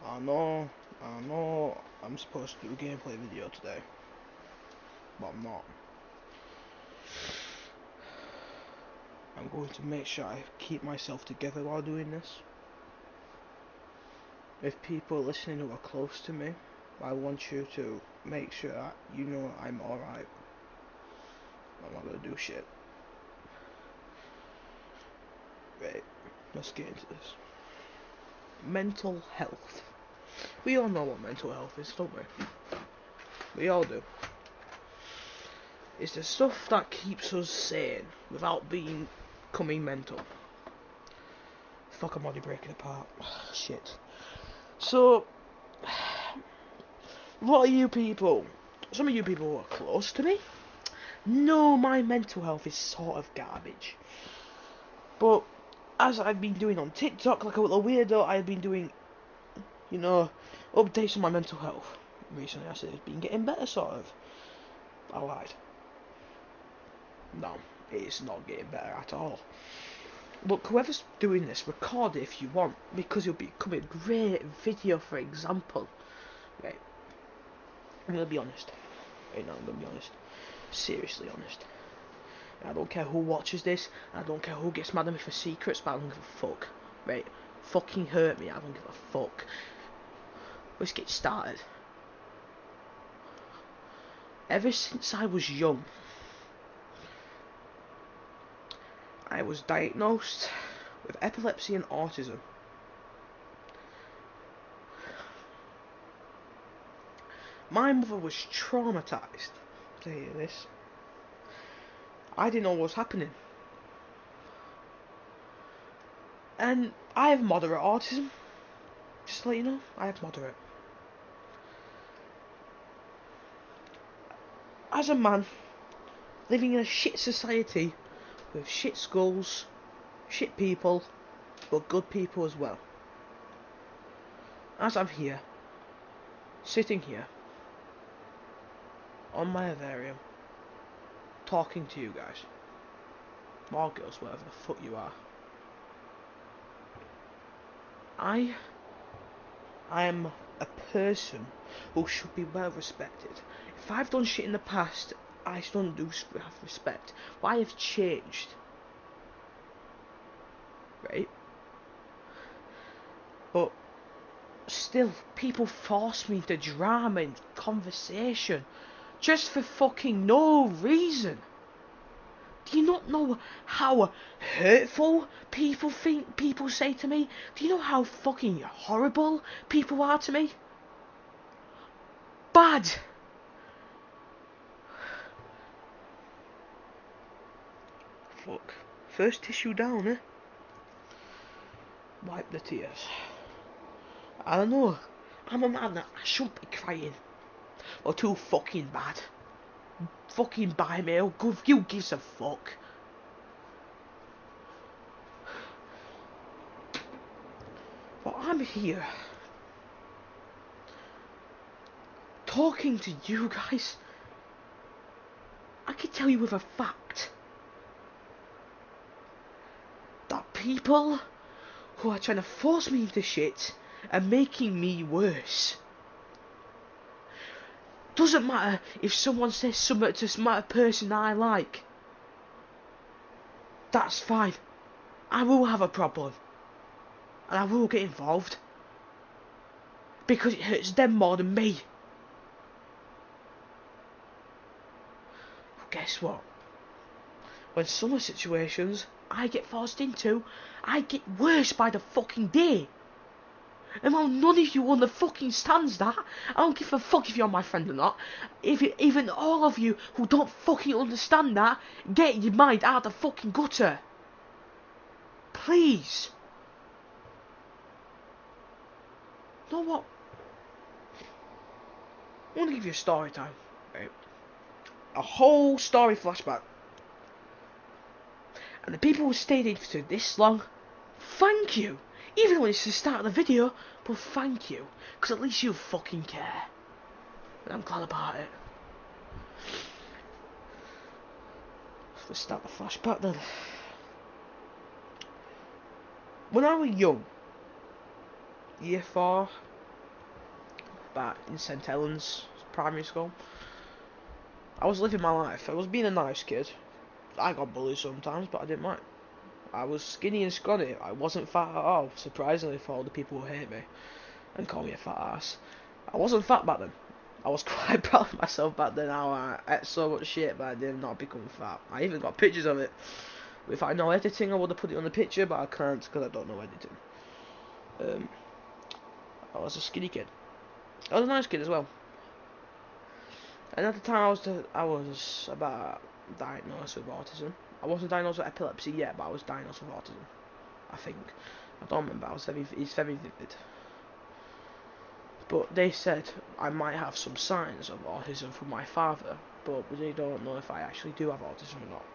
I know I'm supposed to do a gameplay video today, but I'm not. I'm going to make sure I keep myself together while doing this. If people listening who are close to me, I want you to make sure that you know I'm alright. I'm not gonna do shit. Right, let's get into this. Mental health. We all know what mental health is, don't we? We all do. It's the stuff that keeps us sane without becoming mental. Fuck, I'm already breaking apart. Shit. So, what are you people? Some of you people who are close to me know my mental health is sort of garbage. But as I've been doing on TikTok like a little weirdo, I've been doing, updates on my mental health. Recently I said it's been getting better, sort of. I lied. No, it's not getting better at all. Look, whoever's doing this, record it if you want, because it'll become a great video, for example. Right. I'm gonna be honest. Right now, I'm gonna be honest. Seriously honest. I don't care who watches this, I don't care who gets mad at me for secrets, but I don't give a fuck. Right? Fucking hurt me, I don't give a fuck. Let's get started. Ever since I was young, I was diagnosed with epilepsy and autism. My mother was traumatised to hear this. I didn't know what was happening. And I have moderate autism. Just to let you know, I have moderate. As a man, living in a shit society, with shit schools, shit people, but good people as well. As I'm here, sitting here, on my vivarium, talking to you guys, or girls, whatever the fuck you are, I am a person who should be well respected. If I've done shit in the past, I still do have respect, but I have changed. Right? But still, people force me into drama and conversation just for fucking no reason. Do you not know how hurtful people say to me? Do you know how fucking horrible people are to me? Bad. Fuck. First tissue down, eh? Wipe the tears. I don't know. I'm a man that I shouldn't be crying. Or too fucking bad. Fucking buy me. Who gives a fuck? But I'm here. Talking to you guys. I can tell you with a fact. That people who are trying to force me into shit are making me worse. Doesn't matter if someone says something to some person I like. That's fine. I will have a problem. And I will get involved. Because it hurts them more than me. But guess what? When some of the situations I get forced into, I get worse by the fucking day. And while none of you understands that, I don't give a fuck if you're my friend or not. Even all of you who don't fucking understand that, get your mind out of the fucking gutter. Please. You know what? I want to give you a story time. Right? A whole story flashback. And the people who stayed in for this long, thank you. Even though it's the start of the video, but thank you. Because at least you fucking care. And I'm glad about it. Let's start the flashback then. When I was young, year 4, back in St Helens primary school. I was living my life. I was being a nice kid. I got bullied sometimes, but I didn't mind. I was skinny and scrawny. I wasn't fat at all, surprisingly for all the people who hate me and call me a fat ass. I wasn't fat back then. I was quite proud of myself back then, how I ate so much shit, but I did not become fat. I even got pictures of it. If I know editing, I would have put it on the picture, but I can't because I don't know editing. I was a skinny kid. I was a nice kid as well. And at the time, I was about diagnosed with autism. I wasn't diagnosed with epilepsy yet, but I was diagnosed with autism. I think. I don't remember. It's very vivid. But they said I might have some signs of autism from my father, but they don't know if I actually do have autism or not.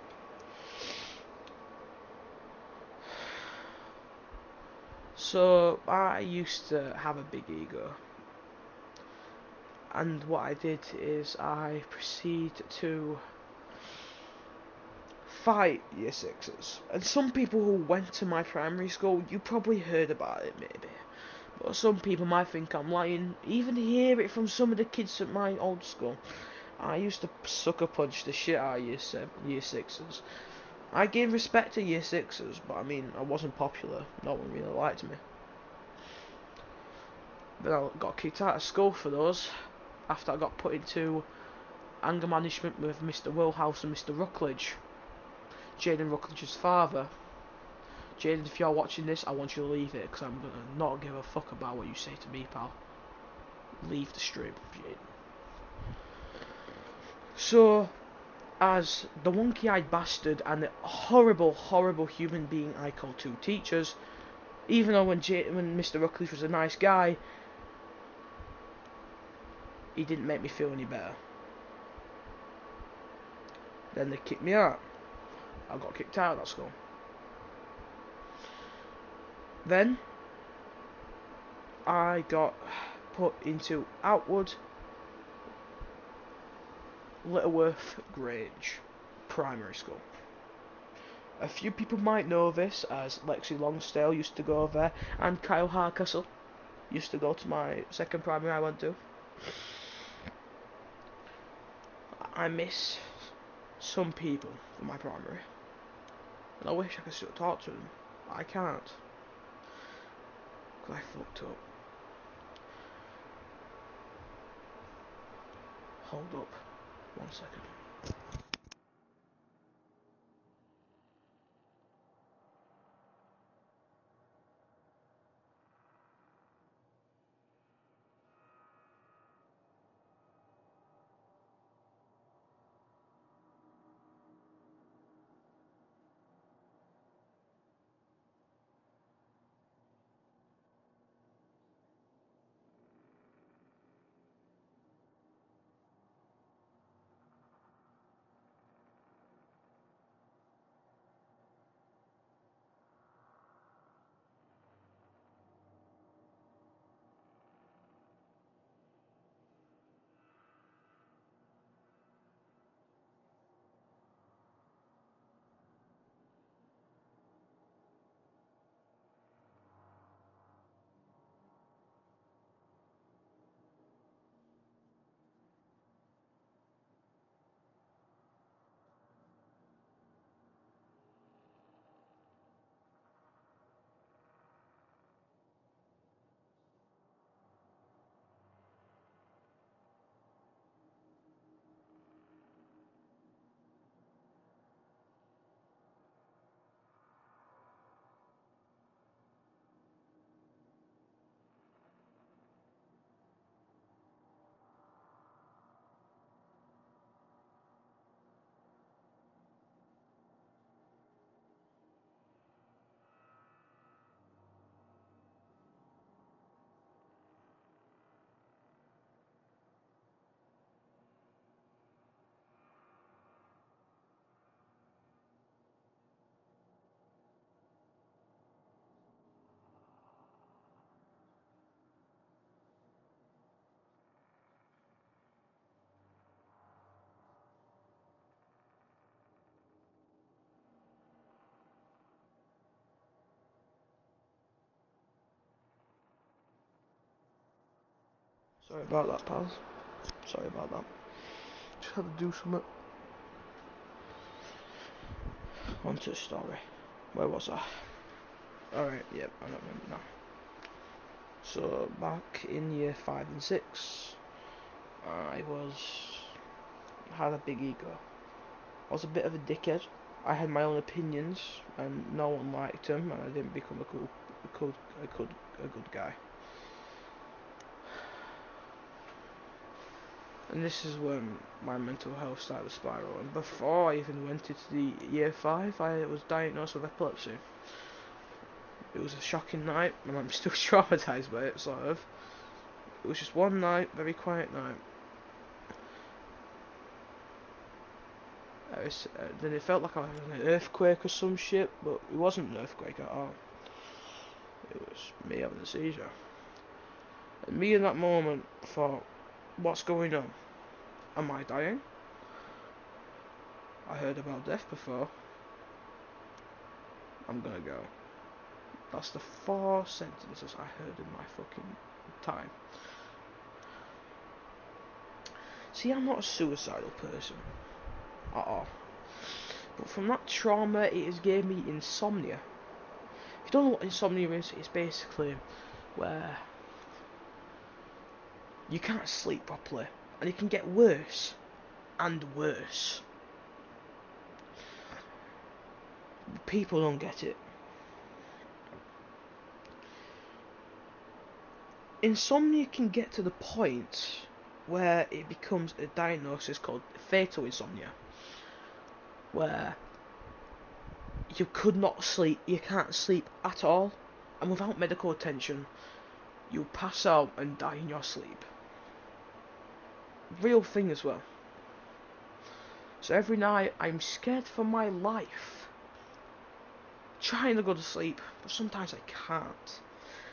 So I used to have a big ego, and what I did is I proceeded to fight year sixes. And some people who went to my primary school, you probably heard about it maybe. But some people might think I'm lying. Even hear it from some of the kids at my old school. I used to sucker punch the shit out of year sixes. I gave respect to year sixes, but I mean, I wasn't popular. No one really liked me. Then I got kicked out of school for those, after I got put into anger management with Mr. Wilhouse and Mr. Ruckledge, Jaden Ruckledge's father. Jaden, if you're watching this, I want you to leave it, because I'm going to not give a fuck about what you say to me, pal. Leave the stream, Jaden. So, as the wonky-eyed bastard and the horrible, horrible human being I call two teachers, even though when Mr. Ruckledge was a nice guy, he didn't make me feel any better. Then they kicked me out. I got kicked out of that school. Then I got put into Outwood Littleworth Grange Primary School. A few people might know this, as Lexi Longstale used to go there, and Kyle Hardcastle used to go to my second primary I went to. I miss some people from my primary, and I wish I could still talk to them. I can't, because I fucked up. Hold up, 1 second. Sorry about that, pals. Sorry about that. Just had to do something. On to the story. Where was I? Alright, yep, I don't remember now. So, back in year 5 and 6, I had a big ego. I was a bit of a dickhead. I had my own opinions, and no one liked them, and I didn't become a good guy. And this is when my mental health started to spiral. And before I even went into the year 5, I was diagnosed with epilepsy. It was a shocking night, and I'm still traumatised by it, sort of. It was just one night, very quiet night. Then it felt like I was in an earthquake or some shit, but it wasn't an earthquake at all. It was me having a seizure. And me in that moment thought, what's going on? Am I dying? I heard about death before. I'm gonna go. That's the 4 sentences I heard in my fucking time. See, I'm not a suicidal person at all. But from that trauma, it has gave me insomnia. If you don't know what insomnia is, it's basically where you can't sleep properly, and it can get worse and worse. People don't get it. Insomnia can get to the point where it becomes a diagnosis called fatal insomnia, where you could not sleep, you can't sleep at all, and without medical attention, you'll pass out and die in your sleep. Real thing as well. So every night I'm scared for my life, trying to go to sleep, but sometimes I can't.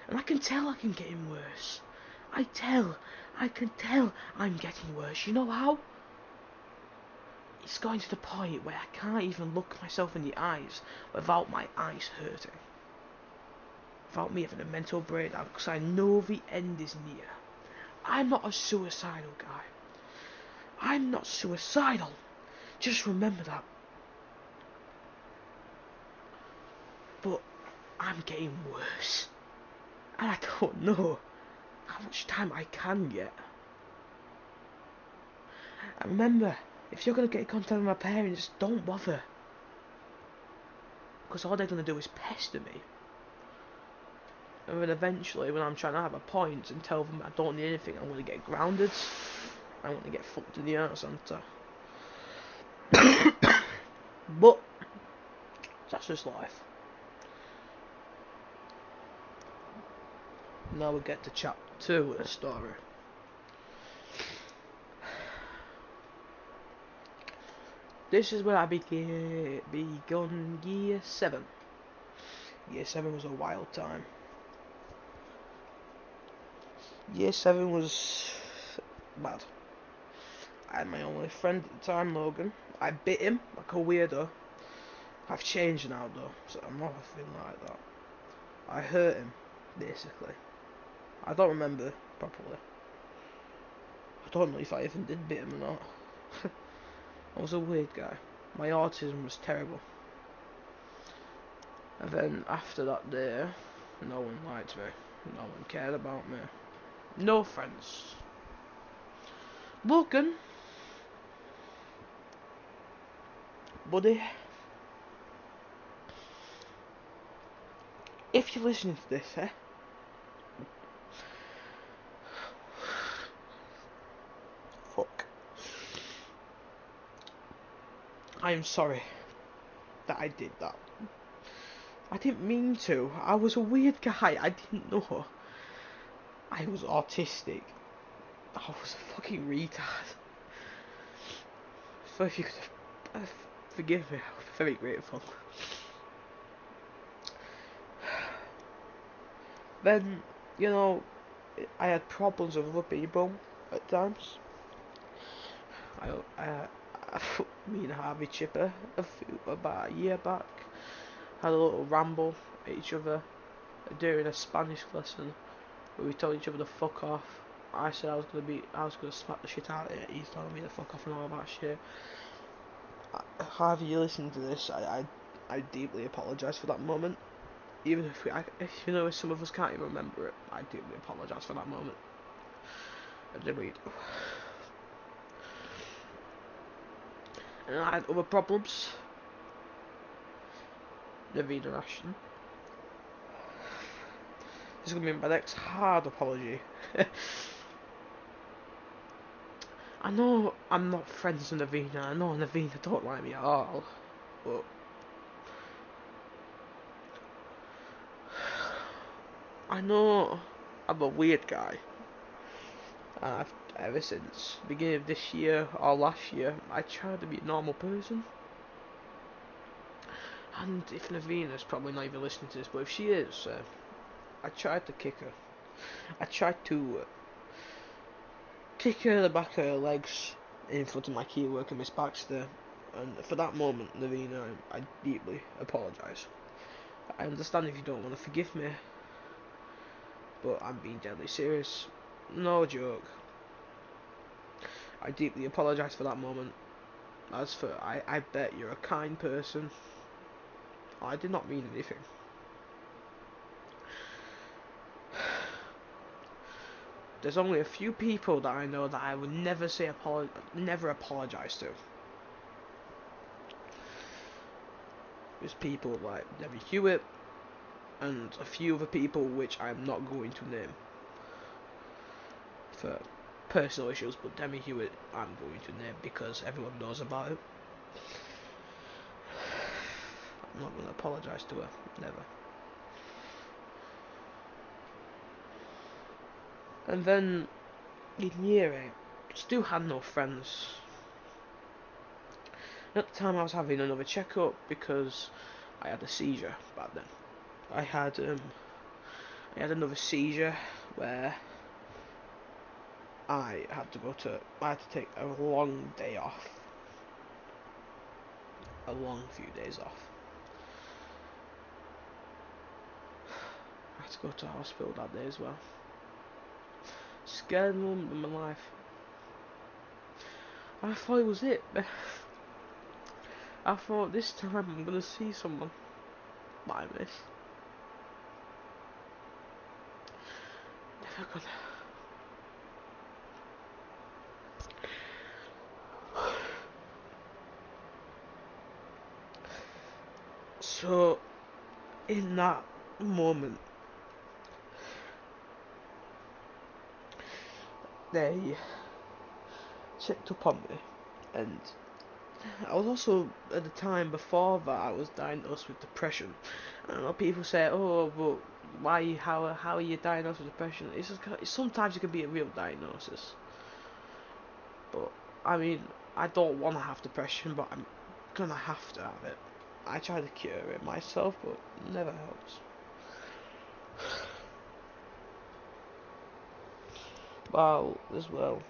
And I can tell I'm getting worse. I can tell I'm getting worse. You know how? It's going to the point where I can't even look myself in the eyes without my eyes hurting. Without me having a mental breakdown, because I know the end is near. I'm not a suicidal guy. I'm not suicidal. Just remember that. But I'm getting worse. And I don't know how much time I can get. And remember, if you're going to get in contact with my parents, don't bother. Because all they're going to do is pester me. And then eventually, when I'm trying to have a point and tell them I don't need anything, I'm going to get grounded. I'm going to get fucked in the arse, aren't I? But that's just life. Now we get to chapter 2 of the story. This is where I begun year 7. Year 7 was a wild time. Year 7 was bad. I had my only friend at the time, Logan. I bit him like a weirdo. I've changed now though, so I'm not a thing like that. I hurt him, basically. I don't remember properly. I don't know if I even did bit him or not. I was a weird guy. My autism was terrible. And then after that day, no one liked me. No one cared about me. No friends. Logan, buddy, if you're listening to this, fuck. I am sorry that I did that. I didn't mean to. I was a weird guy. I didn't know. I was autistic. I was a fucking retard. So if you could forgive me, I would be very grateful. Then, you know, I had problems with other people at times. Me and Harvey Chipper about a year back had a little ramble at each other during a Spanish lesson where we told each other to fuck off. I said I was gonna smack the shit out of it. He's telling me to fuck off and all that shit. However you listen to this, I deeply apologise for that moment. Even if if you know, some of us can't even remember it, I deeply apologise for that moment. I did read. And I had other problems. Navina Ashton. This is gonna be my next hard apology. I know I'm not friends with Navina. I know Navina don't like me at all, but I know I'm a weird guy. And ever since the beginning of this year or last year, I tried to be a normal person. And if Navina's probably not even listening to this, but if she is, I tried to kick her. I tried to kick her in the back of her legs in front of my key worker, Miss Baxter. And for that moment, Navina, I deeply apologise. I understand if you don't want to forgive me, but I'm being deadly serious. No joke. I deeply apologise for that moment. As for, I bet you're a kind person. I did not mean anything. There's only a few people that I know that I would never say never apologise to. There's people like Debbie Hewitt, and a few other people which I'm not going to name for personal issues, but Demi Hewitt I'm going to name because everyone knows about it. I'm not going to apologise to her, never. And then in year 8, still had no friends. At the time I was having another checkup because I had a seizure back then. I had another seizure where I had to take a long day off. A long few days off. I had to go to hospital that day as well. Scared moment in my life. I thought it was it. I thought this time I'm gonna see someone that I miss. Never gonna. So, in that moment, they checked up on me, and I was also, at the time before that, I was diagnosed with depression. And I know people say, oh, but why, how are you diagnosed with depression? It's just, sometimes it can be a real diagnosis. But, I mean, I don't want to have depression, but I'm gonna have to have it. I try to cure it myself, but it never helps. Well, as well,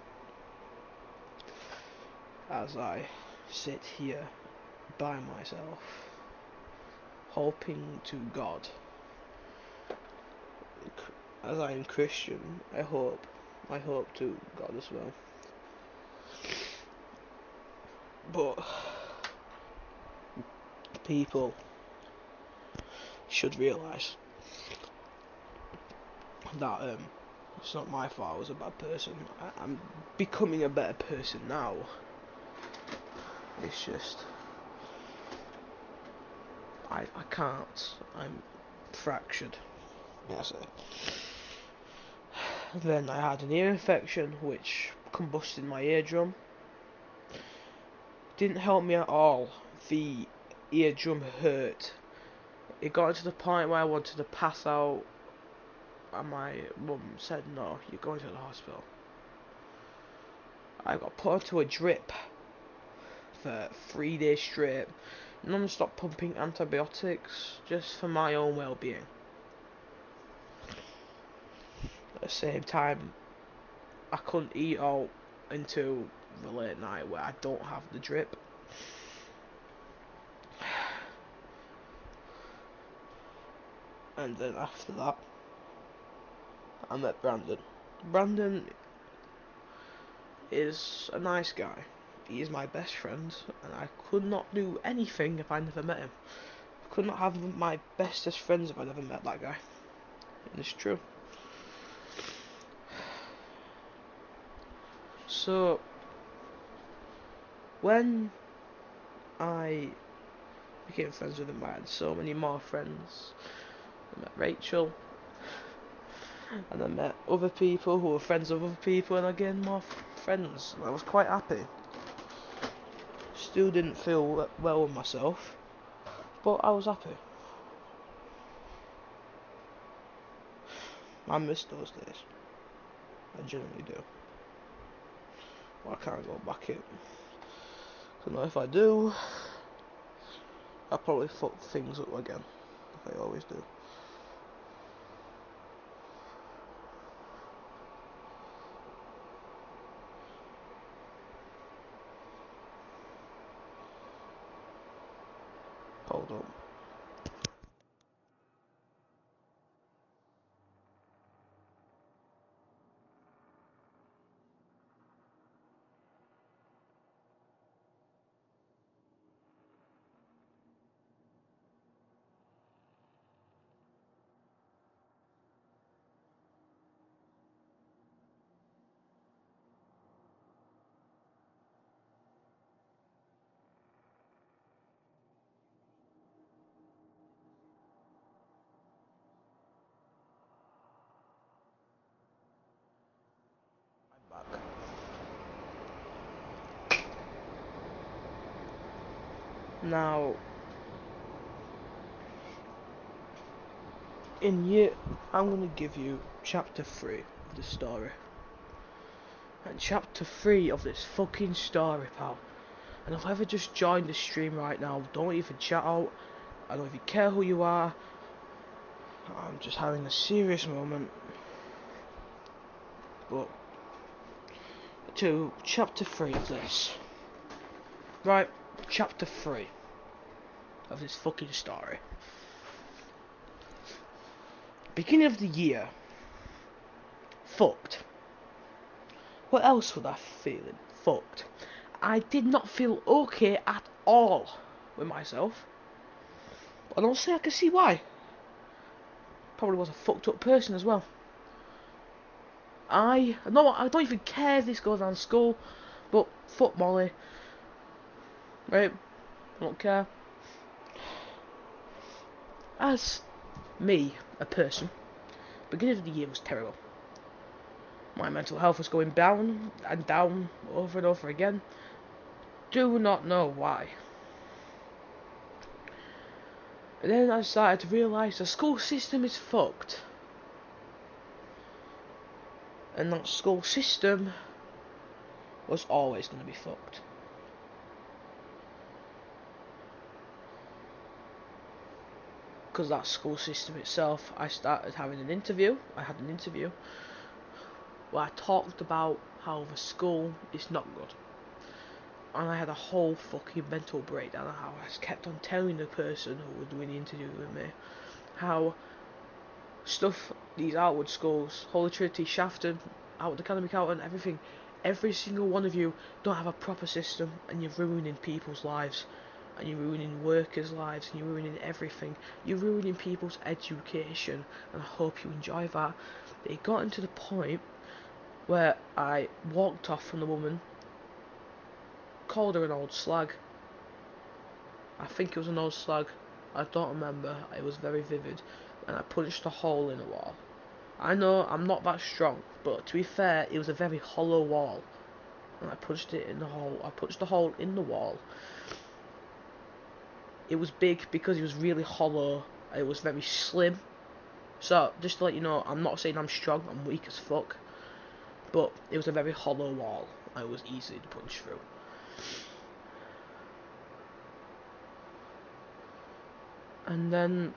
as I sit here by myself, hoping to God, as I am Christian, I hope to God as well. But people should realise that it's not my fault I was a bad person. I'm becoming a better person now. It's just I can't. I'm fractured. That's it. Then I had an ear infection which combusted my eardrum. Didn't help me at all. The eardrum hurt. It got to the point where I wanted to pass out, and my mum said, no, you're going to the hospital. I got put onto a drip for 3 days straight, non-stop pumping antibiotics, just for my own well-being. At the same time, I couldn't eat out until the late night where I don't have the drip. And then after that, I met Brandon. Brandon is a nice guy. He is my best friend, and I could not do anything if I never met him. I could not have my bestest friends if I never met that guy. And it's true. So, when I became friends with him, I had so many more friends. I met Rachel, and I met other people who were friends of other people, and I gained more friends. I was quite happy. Still didn't feel well with myself, but I was happy. I miss those days. I genuinely do. Well, I can't go back in. I know if I do, I'll probably fuck things up again, like I always do. Hold on. I'm back. Now, I'm gonna give you chapter 3 of the story. And chapter 3 of this fucking story, pal. And if I ever just joined the stream right now, don't even chat out. I don't even care who you are. I'm just having a serious moment. But to chapter 3 of this. Right, chapter 3 of this fucking story. Beginning of the year. Fucked. What else was I feeling? Fucked. I did not feel okay at all with myself. And honestly, I can see why. Probably was a fucked up person as well. I don't even care if this goes on school, but fuck Molly. Right? I don't care. As me, a person, beginning of the year was terrible. My mental health was going down and down over and over again. Do not know why. And then I started to realise the school system is fucked. And that school system was always going to be fucked. Because that school system itself, I started having an interview. I had an interview where I talked about how the school is not good. And I had a whole fucking mental breakdown of how I kept on telling the person who was doing the interview with me how stuff, these outward schools, Holy Trinity, Shafton, Outward Academy, Calton, everything, every single one of you don't have a proper system, and you're ruining people's lives, and you're ruining workers' lives, and you're ruining everything. You're ruining people's education, and I hope you enjoy that. But it got into the point where I walked off from the woman, called her an old slag. I think it was an old slag. I don't remember. It was very vivid. And I punched a hole in the wall. I know I'm not that strong, but to be fair, it was a very hollow wall. And I punched it in the hole. I punched the hole in the wall. It was big because it was really hollow. It was very slim. So, just to let you know, I'm not saying I'm strong. I'm weak as fuck. But it was a very hollow wall. It was easy to punch through. And then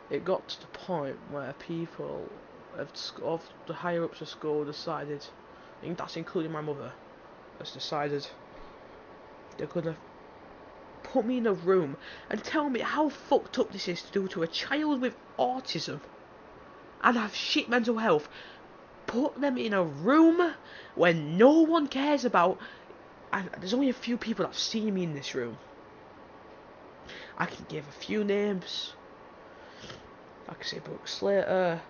it got to the point where people of the higher ups of school decided, I think that's including my mother, has decided they're gonna put me in a room and tell me how fucked up this is to do to a child with autism and have shit mental health. put them in a room where no one cares about, and there's only a few people that have seen me in this room. I can give a few names. I can say Brooke Slater,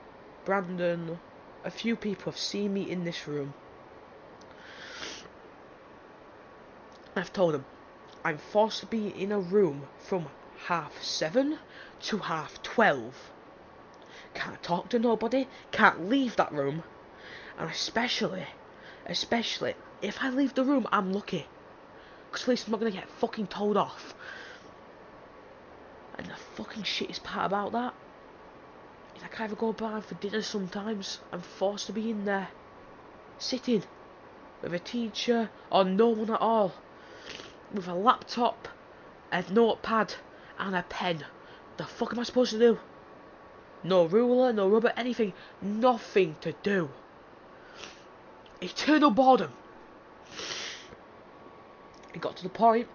Brandon. A few people have seen me in this room. I've told them I'm forced to be in a room from 7:30 to 12:30. Can't talk to nobody, can't leave that room, and especially if I leave the room, I'm lucky, because at least I'm not going to get fucking told off. And the fucking shittest part about that is I can't even go by for dinner sometimes. I'm forced to be in there, sitting, with a teacher or no one at all, with a laptop, a notepad, and a pen. The fuck am I supposed to do? No ruler, no rubber, anything. Nothing to do. Eternal boredom. It got to the point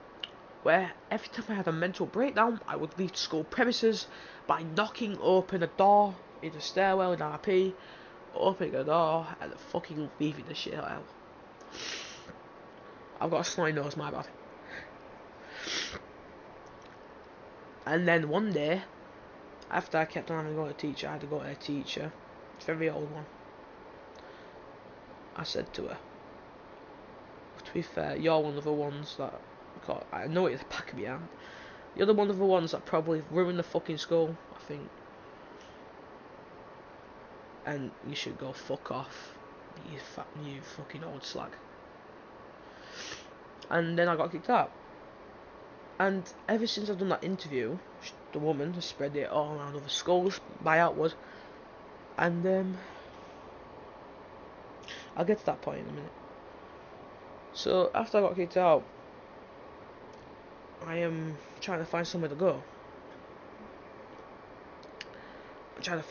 where every time I had a mental breakdown, I would leave school premises by knocking open a door in the stairwell in RP, opening a door, and fucking leaving the shit out. I've got a snotty nose, my bad. And then one day, after I kept on having to go to a teacher, I had to go to a teacher, a very old one. I said to her, to be fair, you're one of the ones that, I know it at the back of my hand, you're the one of the ones that probably ruined the fucking school, I think. And you should go fuck off, you fucking old slag. And then I got kicked out. And ever since I've done that interview, the woman has spread it all around other schools by outward. And I'll get to that point in a minute. So after I got kicked out, I am trying to find somewhere to go. I'm trying to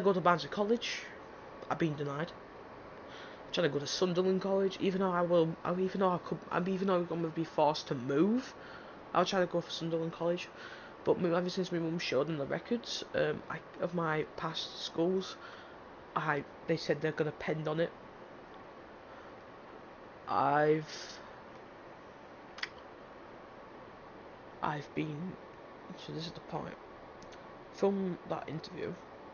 go to Barnsley College. I've been denied. I'm trying to go to Sunderland College, even though I'm going to be forced to move. I'll try to go for Sunderland College, but ever since my mum showed them the records of my past schools, they said they're going to pend on it. I've been, so this is the point, from that interview,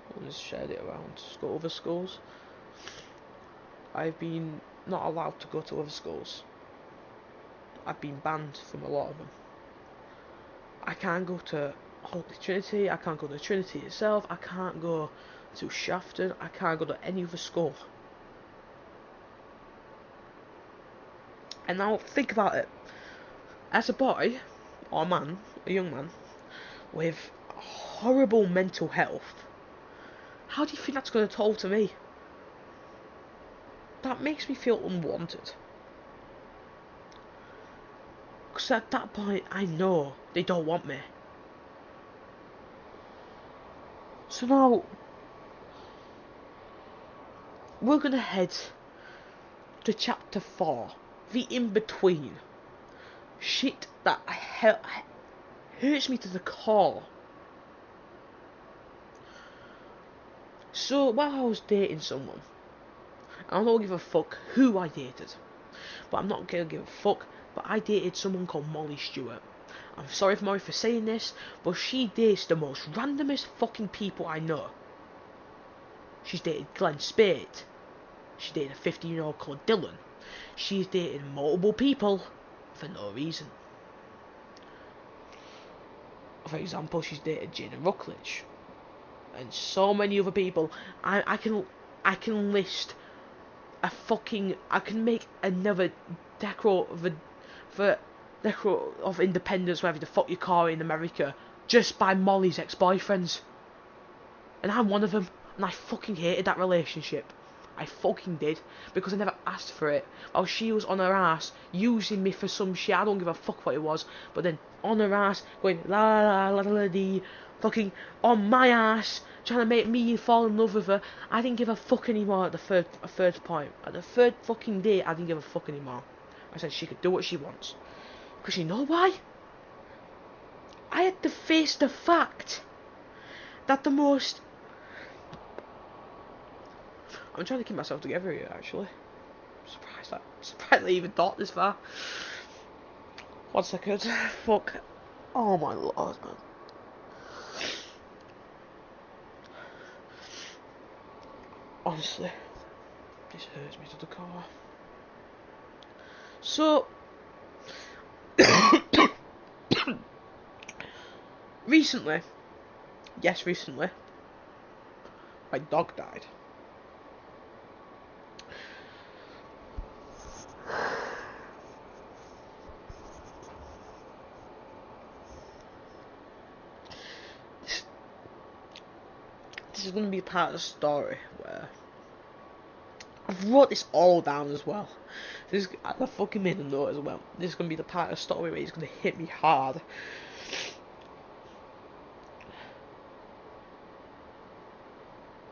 I just shared it around other schools. I've been not allowed to go to other schools. I've been banned from a lot of them. I can't go to Holy Trinity, I can't go to Trinity itself, I can't go to Shafton, I can't go to any other school. And now think about it. As a boy, or man, a young man, with horrible mental health, how do you think that's going to toll to me? That makes me feel unwanted. Because at that point, I know they don't want me. So now, we're going to head to chapter 4, the in-between. Shit that hurts me to the core. So, while I was dating someone, I don't give a fuck who I dated, but I'm not gonna give a fuck, but I dated someone called Molly Stewart. I'm sorry for Molly for saying this, but she dates the most randomest fucking people I know. She's dated Glenn Spade. She dated a 15-year-old called Dylan. She's dated multiple people for no reason. For example, she's dated Jada Ruckledge. And so many other people. I can list a fucking, I can make another Declaration of Independence, whatever the fuck you call it in America, just by Molly's ex-boyfriends. And I'm one of them, and I fucking hated that relationship. I fucking did, because I never asked for it. While she was on her ass, using me for some shit, I don't give a fuck what it was, but then on her ass, going la la la la la dee, fucking on my ass, trying to make me fall in love with her. I didn't give a fuck anymore at the third point. At the third fucking day, I didn't give a fuck anymore. I said she could do what she wants. Because you know why? I had to face the fact that the most I'm trying to keep myself together here, actually. Surprised I even thought this far. 1 second. Fuck. Oh my lord, man. Honestly, this hurts me to the core. So, recently, my dog died. This is going to be part of the story where I've wrote this all down as well. I fucking made a note as well. This is going to be the part of the story where it's going to hit me hard.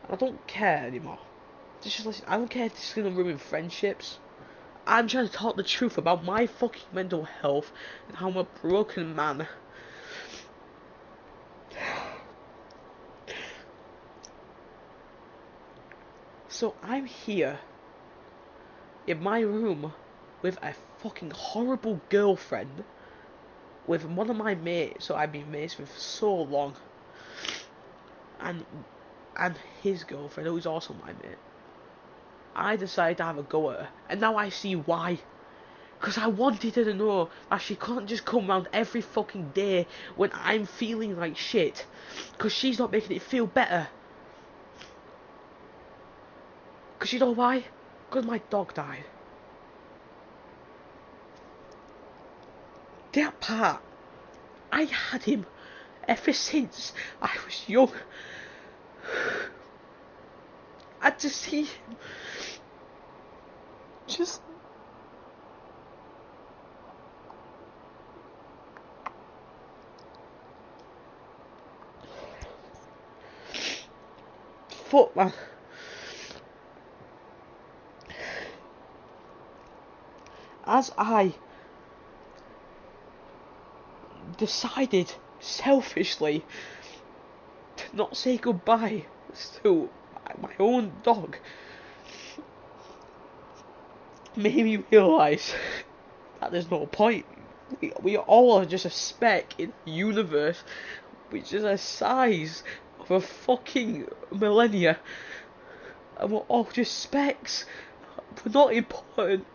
I don't care anymore. Just listen, I don't care if this is going to ruin friendships. I'm trying to talk the truth about my fucking mental health and how I'm a broken man. So I'm here in my room with a fucking horrible girlfriend with one of my mates who I've been mates with for so long, and his girlfriend who's also my mate. I decided to have a go at her, and now I see why. Because I wanted her to know that she can't just come round every fucking day when I'm feeling like shit, because she's not making it feel better. Because you know why? Because my dog died. That part, I had him ever since I was young. And to see him just fuck, man. As I decided selfishly to not say goodbye to my own dog, made me realise that there's no point. We all are just a speck in the universe, which is the size of a fucking millennia, and we're all just specks. We're not important.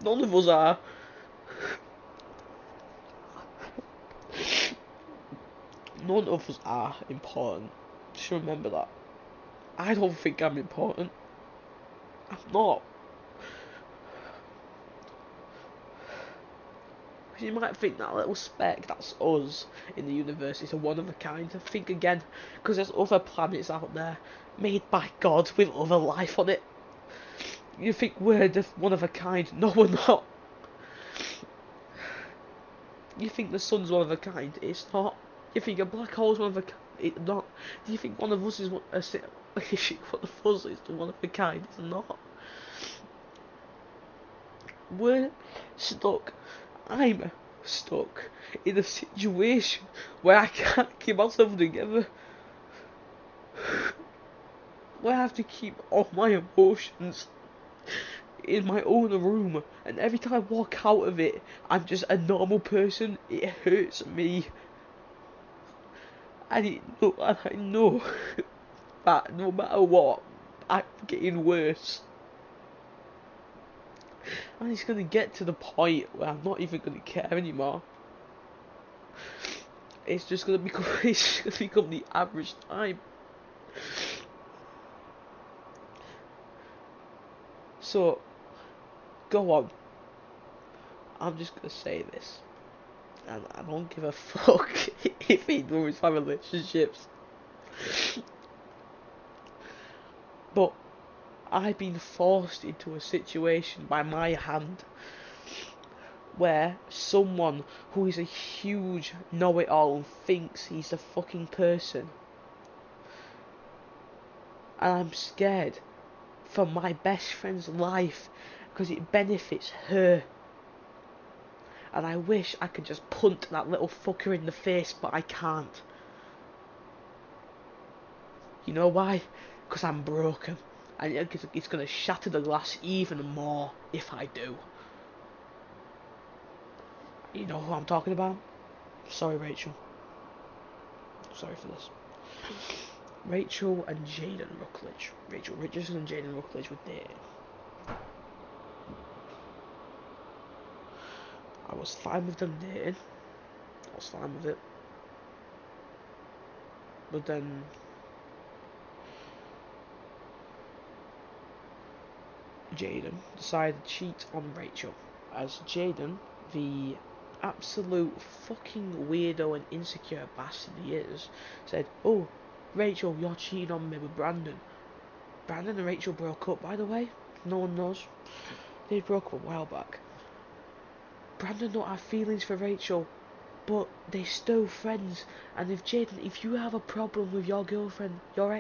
None of us are. None of us are important. Just remember that. I don't think I'm important. I'm not. You might think that little speck, that's us in the universe, is a one of a kind. Think again, because there's other planets out there made by God with other life on it. You think we're the one of a kind? No, we're not. You think the sun's one of a kind? It's not. You think a black hole's one of a kind? It's not. Do you think one of us is one? You think one of us is the one of a kind? It's not. We're stuck. I'm stuck in a situation where I can't keep myself together. Where I have to keep all my emotions in my own room, and every time I walk out of it, I'm just a normal person. It hurts me. And I know that no matter what, I'm getting worse. And it's gonna get to the point where I'm not even gonna care anymore. It's just gonna become the average time. So, go on. I'm just gonna say this. And I don't give a fuck if he ruins my relationships. But I've been forced into a situation by my hand where someone who is a huge know-it-all thinks he's the fucking person. And I'm scared for my best friend's life because it benefits her. And I wish I could just punt that little fucker in the face, but I can't. You know why? because I'm broken, and it's going to shatter the glass even more if I do. You know who I'm talking about? Sorry, Rachel. Sorry for this. Rachel and Jaden Rookledge. Rachel Richardson and Jaden Rookledge were dating. I was fine with them dating. I was fine with it. But then Jaden decided to cheat on Rachel, as Jaden, the absolute fucking weirdo and insecure bastard he is, said, "Oh, Rachel, you're cheating on me with Brandon." Brandon and Rachel broke up, by the way. No one knows. They broke up a while back. Brandon don't have feelings for Rachel, but they're still friends. And if Jaden, if you have a problem with your girlfriend, your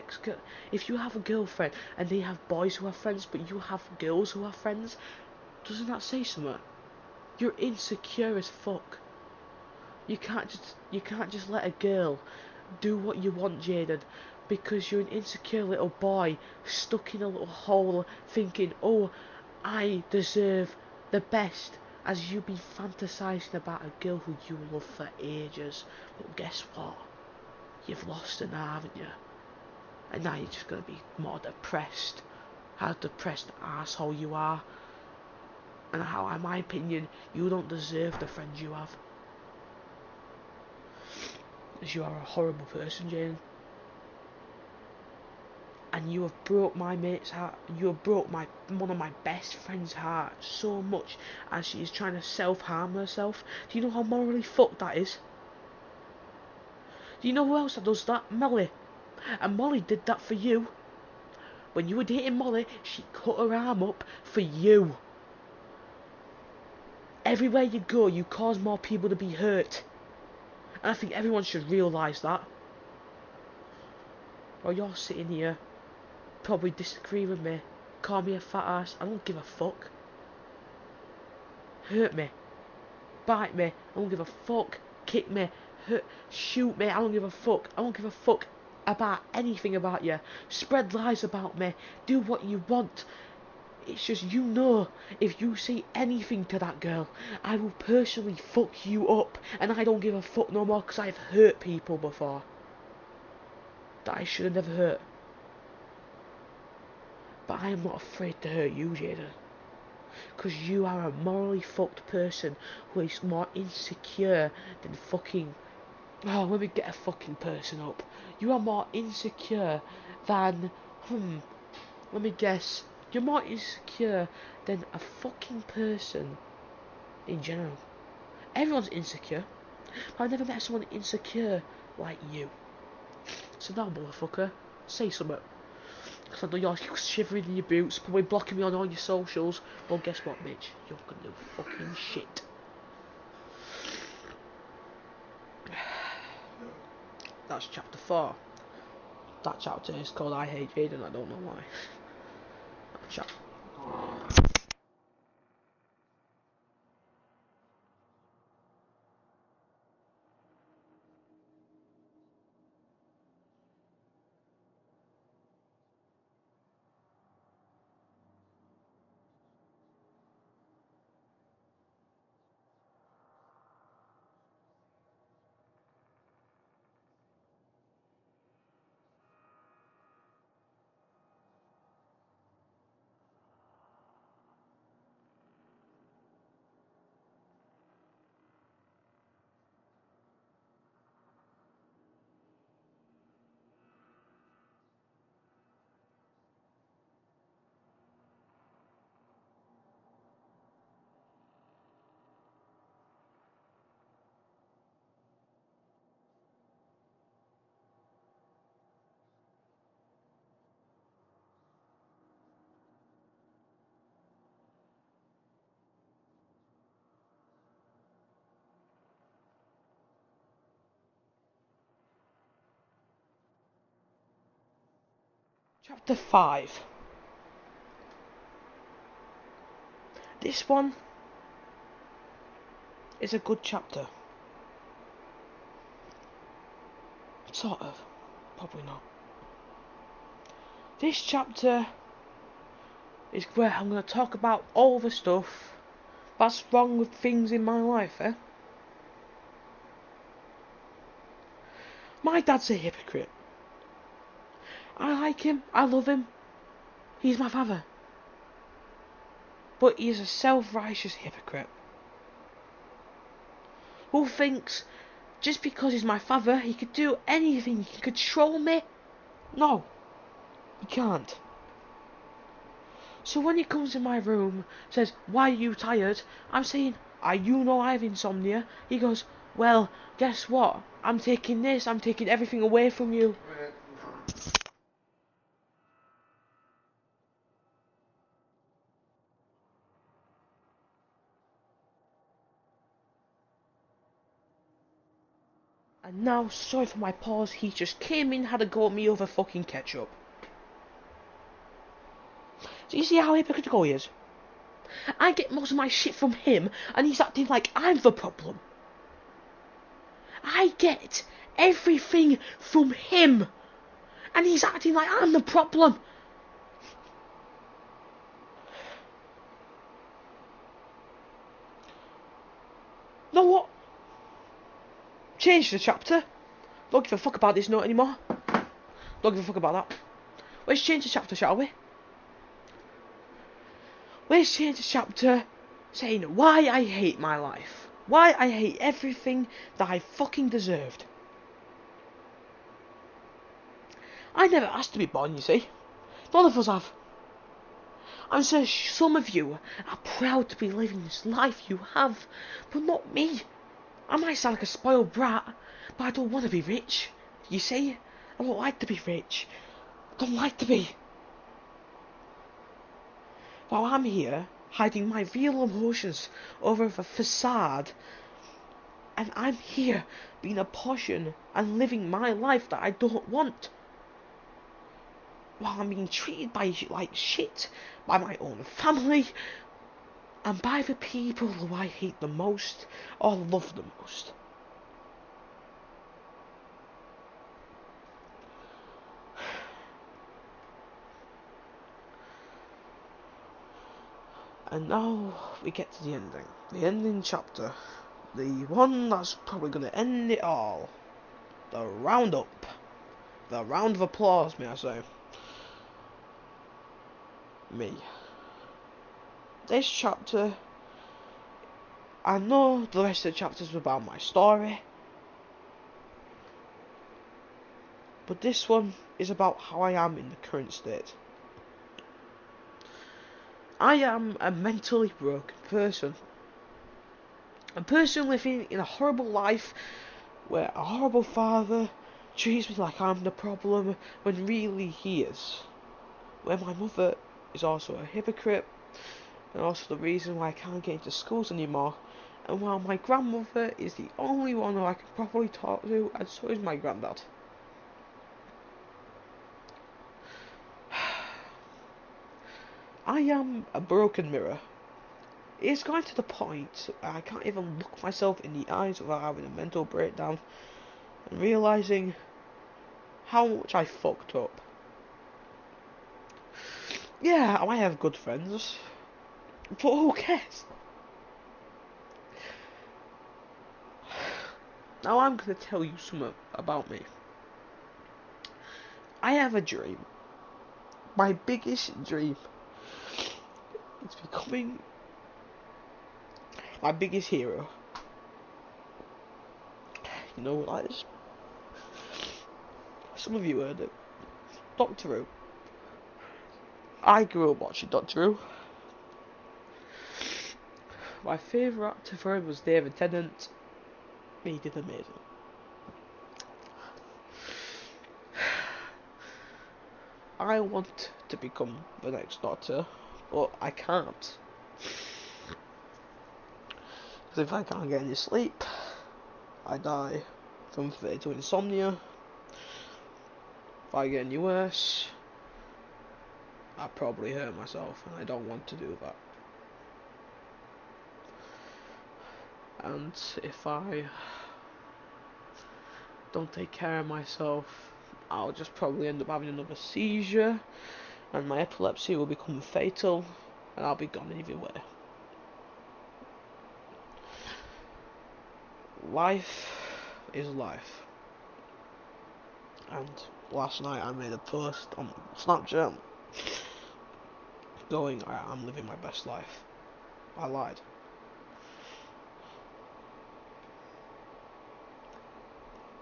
if you have a girlfriend and they have boys who are friends, but you have girls who are friends, doesn't that say something? You're insecure as fuck. You can't just let a girl do what you want, Jaden, because you're an insecure little boy stuck in a little hole thinking, "Oh, I deserve the best," as you've been fantasizing about a girl who you love for ages. But guess what? You've lost her now, haven't you? And now you're just going to be more depressed. How depressed asshole you are. And how, in my opinion, you don't deserve the friends you have. As you are a horrible person, Jane. And you have broke my mate's heart. You have broke one of my best friend's heart so much as she is trying to self-harm herself. Do you know how morally fucked that is? Do you know who else that does that? Molly. And Molly did that for you. When you were dating Molly, she cut her arm up for you. Everywhere you go, you cause more people to be hurt. And I think everyone should realise that. While you're sitting here, probably disagree with me, call me a fat ass, I don't give a fuck. Hurt me, bite me, I don't give a fuck. Kick me, shoot me, I don't give a fuck. I don't give a fuck about anything about you. Spread lies about me, do what you want. It's just, you know, if you say anything to that girl, I will personally fuck you up. And I don't give a fuck no more, because I've hurt people before that I should have never hurt. But I am not afraid to hurt you, Jaden. Because you are a morally fucked person who is more insecure than fucking... Oh, let me get a fucking person up. You are more insecure than... Let me guess. You're more insecure than a fucking person in general. Everyone's insecure. But I've never met someone insecure like you. So now, motherfucker, say something. Because I know you're shivering in your boots, probably blocking me on all your socials. Well, guess what, bitch? You're gonna do fucking shit. That's chapter 4. That chapter is called I Hate Jaden, I don't know why. That chapter. Chapter 5. This one is a good chapter. Sort of. Probably not. This chapter is where I'm going to talk about all the stuff that's wrong with things in my life, eh? My dad's a hypocrite. I like him, I love him, he's my father. But he's a self-righteous hypocrite who thinks just because he's my father, he could do anything, he could control me. No, he can't. So when he comes in my room, says, "Why are you tired?" I'm saying, "You know I have insomnia." He goes, "Well, guess what? I'm taking this, I'm taking everything away from you." And now, sorry for my pause, he just came in, had a go at me over fucking ketchup. So you see how hypocritical he is? I get most of my shit from him, and he's acting like I'm the problem. I get everything from him, and he's acting like I'm the problem. Know what? Change the chapter. Don't give a fuck about this note anymore. Don't give a fuck about that. Let's change the chapter, shall we? Let's change the chapter saying why I hate my life. Why I hate everything that I fucking deserved. I never asked to be born, you see. None of us have. I'm sure some of you are proud to be living this life you have, but not me. I might sound like a spoiled brat, but I don't want to be rich. You see? I don't like to be rich. I don't like to be. While I'm here, hiding my real emotions over the facade, and I'm here being a portion and living my life that I don't want. While I'm being treated like shit by my own family, and by the people who I hate the most or love the most. And now we get to the ending. The ending chapter. The one that's probably going to end it all. The roundup. The round of applause, may I say. Me. This chapter, I know the rest of the chapters are about my story, but this one is about how I am in the current state. I am a mentally broken person. A person living in a horrible life where a horrible father treats me like I'm the problem when really he is. Where my mother is also a hypocrite and also the reason why I can't get into schools anymore. And while my grandmother is the only one who I can properly talk to, and so is my granddad. I am a broken mirror. It's going to the point where I can't even look myself in the eyes without having a mental breakdown and realising how much I fucked up. Yeah, I might have good friends, but who cares? Now I'm going to tell you something about me. I have a dream. My biggest dream is becoming my biggest hero. You know what that is? Some of you heard it. Doctor Who. I grew up watching Doctor Who. My favourite actor for him was David Tennant. He did amazing. I want to become the next Doctor, but I can't. Because if I can't get any sleep, I die from fatal insomnia. If I get any worse, I probably hurt myself, and I don't want to do that. And if I don't take care of myself, I'll just probably end up having another seizure, and my epilepsy will become fatal, and I'll be gone either way. Life is life. And last night I made a post on Snapchat going, I'm living my best life. I lied.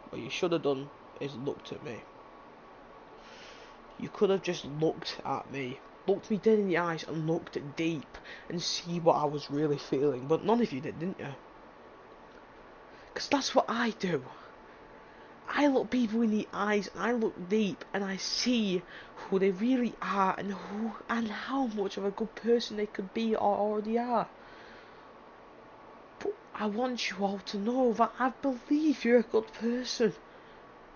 What you should have done is looked at me. You could have just looked at me, looked me dead in the eyes and looked deep and see what I was really feeling. But none of you did, didn't you? Because that's what I do. I look people in the eyes and I look deep and I see who they really are and how much of a good person they could be or already are. But I want you all to know that I believe you're a good person.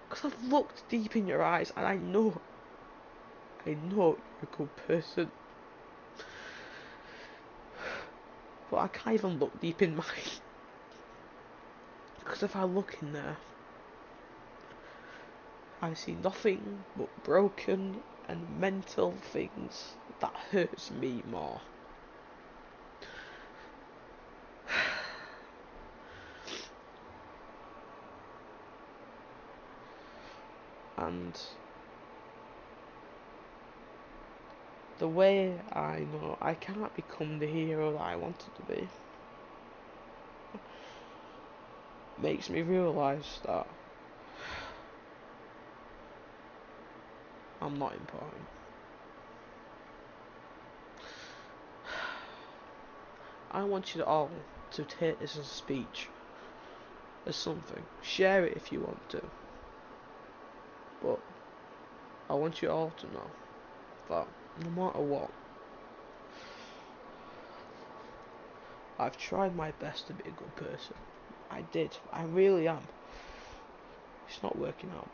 Because I've looked deep in your eyes and I know you're a good person. But I can't even look deep in mine. Because if I look in there, I see nothing but broken and mental things that hurts me more. And the way I know I can't become the hero that I wanted to be makes me realise that I'm not important. I want you all to take this as a speech, as something. Share it if you want to. But I want you all to know that no matter what, I've tried my best to be a good person. I did. I really am. It's not working out.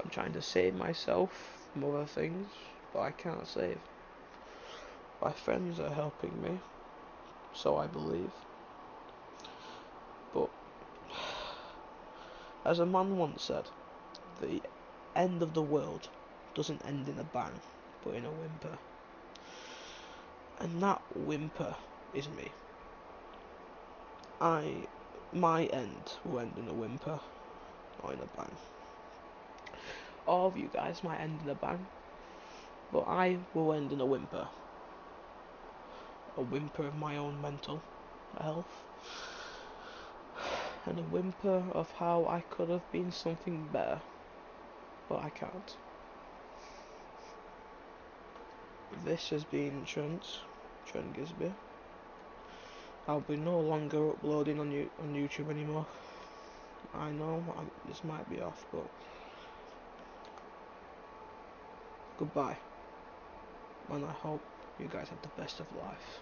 I'm trying to save myself from other things, but I can't save. My friends are helping me, so I believe. But, as a man once said, the end of the world doesn't end in a bang, but in a whimper. And that whimper is me. My end will end in a whimper, not in a bang. All of you guys might end in a bang, but I will end in a whimper. A whimper of my own mental health, and a whimper of how I could have been something better, but I can't. This has been Trent Gisby. I'll be no longer uploading on YouTube anymore. I know this might be off, but goodbye. And I hope you guys have the best of life.